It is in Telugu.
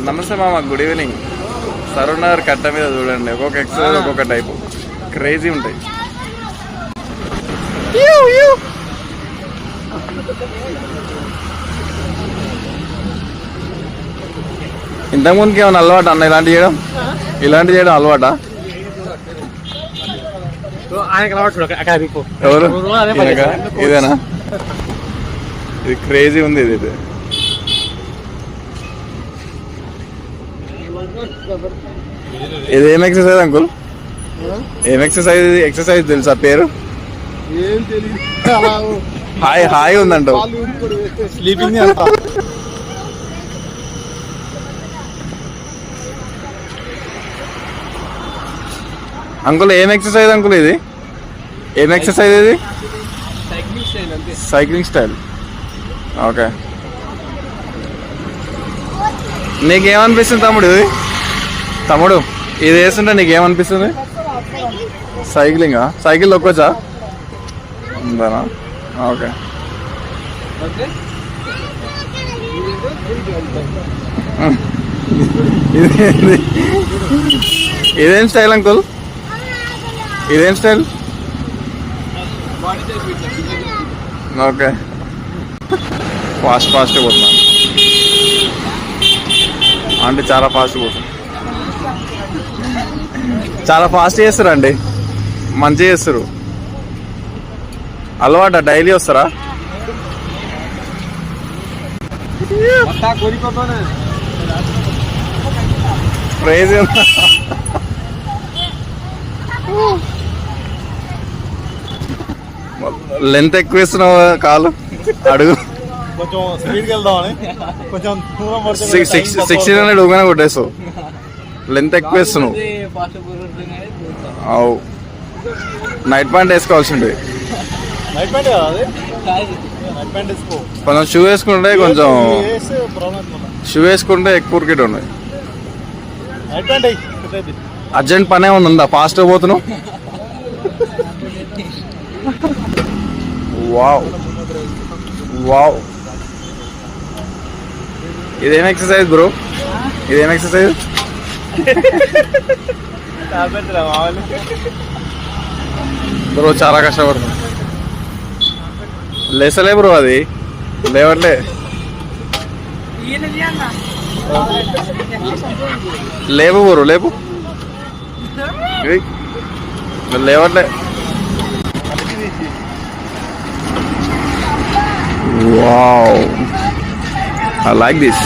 నమస్తే మామ, గుడ్ ఈవినింగ్. సరూర్ నగర్ కట్ట మీద చూడండి, ఒక్కొక్క ఎక్సర్సైజ్ ఒక్కొక్క టైపు క్రేజీ ఉంటాయి. ఇంతకుముందుకి ఏమైనా అలవాటు అన్న ఇలాంటి చేయడం అలవాటా? ఎవరు ఇదేనా? ఇది క్రేజీ ఉంది. ఇది ఏం ఎక్సర్సైజ్ అంకుల్? ఏం ఎక్సర్సైజ్ తెలుసా పేరు? హాయ్ ఉందంట. స్లీపింగ్ అంకుల్ ఏం ఎక్సర్సైజ్ అంకుల్ ఇది? ఏం ఎక్సర్సైజ్ ఇది? Cycling style. ఓకే, నీకేమనిపిస్తుంది తమ్ముడు ఇది వేస్తుంటే నీకేమనిపిస్తుంది? సైక్లింగా? సైకిల్ తొక్కొచ్చా? ఉందనా? ఓకే. ఇదేం స్టైల్ అంకుల్? ఇదేం స్టైల్? ఓకే, ఫాస్ట్ పోతున్నా అంటే చాలా ఫాస్ట్ పోతున్నా. చాలా ఫాస్ట్ చేస్తారు అండి, మంచిగా చేస్తారు. అలవాట? డైలీ వస్తారా? ప్రైజ్ లెంత్ ఎక్కువ ఇస్తున్నావు కాలు, అడుగు. కొంచెం స్పీడ్కి వెళ్దామని కొంచెం 1600 ఊగానే కొట్టేస్తావు. లెంత్ ఎక్కువ ఇస్తున్నావు. అవు, నైట్ ప్యాంట్ వేసుకోవాల్సింది. కొంచెం షూ వేసుకుంటే ఎక్కువ క్రికెట్ ఉన్నాయి. అర్జెంట్ పని ఏమన్నా ఉందా? ఫాస్ట్ పోతున్నావు. వావ్, ఇదేం ఎక్సర్సైజ్ బ్రో? ఇదేం ఎక్సర్సైజ్? బ్రో చాలా కష్టపడుతుంది. లేసలే బ్రో, అది లేవట్లే. లేవు బ్రో, లేవు, లేవట్లే. Wow, I like this.